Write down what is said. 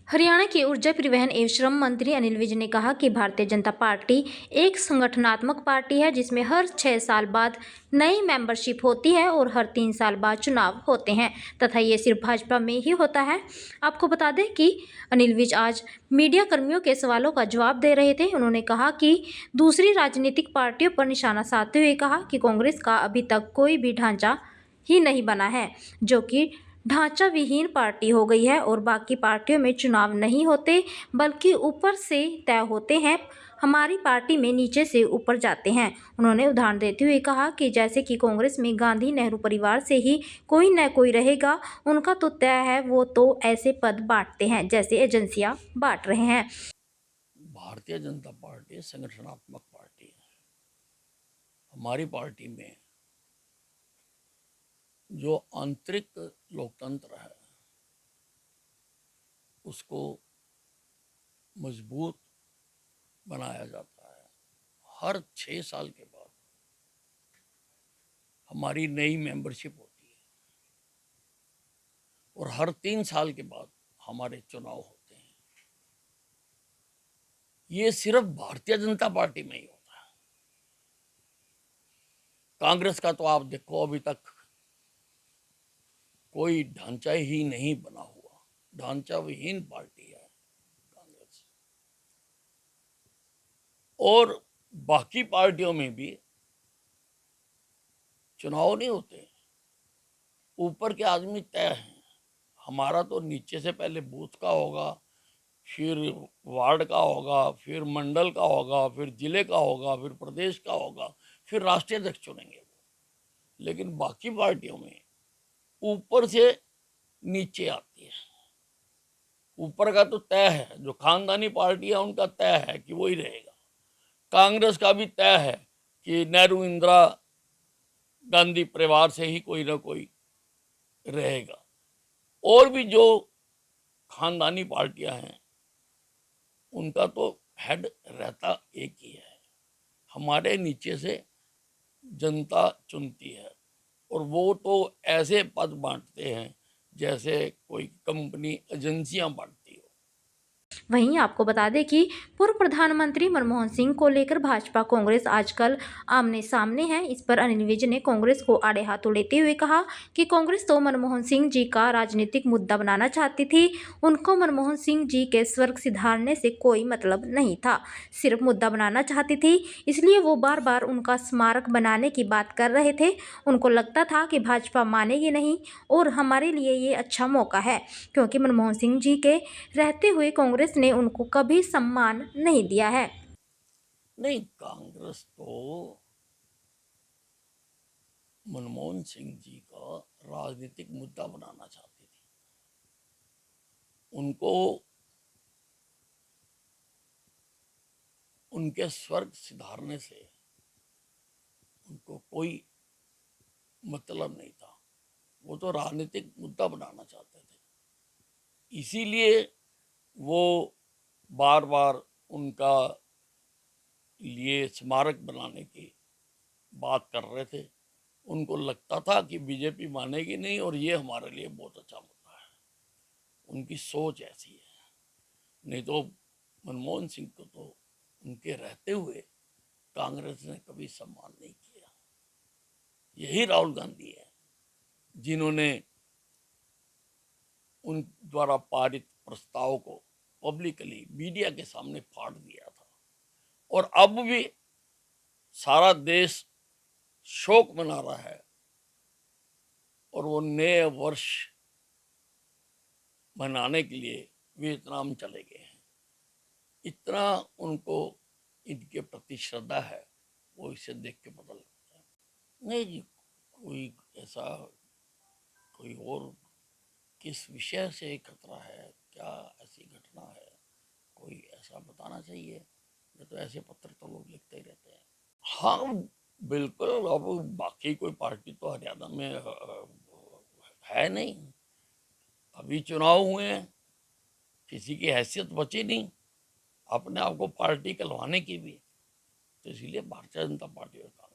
हरियाणा के ऊर्जा परिवहन एवं श्रम मंत्री अनिल विज ने कहा कि भारतीय जनता पार्टी एक संगठनात्मक पार्टी है जिसमें हर 6 साल बाद नई मेंबरशिप होती है और हर 3 साल बाद चुनाव होते हैं तथा ये सिर्फ भाजपा में ही होता है। आपको बता दें कि अनिल विज आज मीडिया कर्मियों के सवालों का जवाब दे रहे थे। उन्होंने कहा कि दूसरी राजनीतिक पार्टियों पर निशाना साधते हुए कहा कि कांग्रेस का अभी तक कोई भी ढांचा ही नहीं बना है, जो कि ढांचा विहीन पार्टी हो गई है और बाकी पार्टियों में चुनाव नहीं होते बल्कि ऊपर से तय होते हैं। हमारी पार्टी में नीचे से ऊपर जाते हैं। उन्होंने उदाहरण देते हुए कहा कि जैसे कि कांग्रेस में गांधी नेहरू परिवार से ही कोई न कोई रहेगा, उनका तो तय है, वो तो ऐसे पद बांटते हैं जैसे एजेंसियां बांट रहे हैं। भारतीय जनता पार्टी संगठनात्मक पार्टी है। हमारी पार्टी में जो आंतरिक लोकतंत्र है उसको मजबूत बनाया जाता है। हर 6 साल के बाद हमारी नई मेंबरशिप होती है और हर 3 साल के बाद हमारे चुनाव होते हैं। ये सिर्फ भारतीय जनता पार्टी में ही होता है। कांग्रेस का तो आप देखो, अभी तक कोई ढांचा ही नहीं बना हुआ, ढांचा विहीन पार्टी है कांग्रेस। और बाकी पार्टियों में भी चुनाव नहीं होते, ऊपर के आदमी तय हैं। हमारा तो नीचे से पहले बूथ का होगा, फिर वार्ड का होगा, फिर मंडल का होगा, फिर जिले का होगा, फिर प्रदेश का होगा, फिर राष्ट्रीय अध्यक्ष चुनेंगे। लेकिन बाकी पार्टियों में ऊपर से नीचे आती है। ऊपर का तो तय है, जो खानदानी पार्टी है उनका तय है कि वही रहेगा। कांग्रेस का भी तय है कि नेहरू इंदिरा गांधी परिवार से ही कोई ना कोई रहेगा। और भी जो खानदानी पार्टियां हैं उनका तो हेड रहता एक ही है। हमारे नीचे से जनता चुनती है और वो तो ऐसे पद बांटते हैं जैसे कोई कंपनी एजेंसियां बांटती हो। वहीं आपको बता दें कि पूर्व प्रधानमंत्री मनमोहन सिंह को लेकर भाजपा कांग्रेस आजकल आमने सामने है। इस पर अनिल विज ने कांग्रेस को आड़े हाथों लेते हुए कहा कि कांग्रेस तो मनमोहन सिंह जी का राजनीतिक मुद्दा बनाना चाहती थी। उनको मनमोहन सिंह जी के स्वर्ग सिधारने से कोई मतलब नहीं था, सिर्फ मुद्दा बनाना चाहती थी, इसलिए वो बार बार उनका स्मारक बनाने की बात कर रहे थे। उनको लगता था कि भाजपा मानेगी नहीं और हमारे लिए ये अच्छा मौका है, क्योंकि मनमोहन सिंह जी के रहते हुए कांग्रेस ने उनको कभी सम्मान नहीं दिया है। नहीं, कांग्रेस तो मनमोहन सिंह जी का राजनीतिक मुद्दा बनाना चाहती थी। उनको उनके स्वर्ग सिधारने से उनको कोई मतलब नहीं था। वो तो राजनीतिक मुद्दा बनाना चाहते थे, इसीलिए वो बार बार उनका लिए स्मारक बनाने की बात कर रहे थे। उनको लगता था कि बीजेपी मानेगी नहीं और ये हमारे लिए बहुत अच्छा मुद्दा है। उनकी सोच ऐसी है। नहीं तो मनमोहन सिंह को तो उनके रहते हुए कांग्रेस ने कभी सम्मान नहीं किया। यही राहुल गांधी है जिन्होंने उन द्वारा पारित प्रस्ताव को पब्लिकली मीडिया के सामने फाड़ दिया था। और अब भी सारा देश शोक मना रहा है और वो नए वर्ष मनाने के लिए वियतनाम चले गए हैं। इतना उनको इनके प्रति श्रद्धा है, वो इसे देख के पता लगता है। नहीं जी, कोई ऐसा कोई और किस विषय से खतरा है, क्या ऐसी घटना है, कोई ऐसा बताना चाहिए। नहीं तो ऐसे पत्र तो लोग लिखते ही रहते हैं। हाँ बिल्कुल, अब बाकी कोई पार्टी तो हरियाणा में है नहीं। अभी चुनाव हुए हैं, किसी की हैसियत बची नहीं अपने आप को पार्टी कहलवाने की भी। तो इसीलिए भारतीय जनता पार्टी का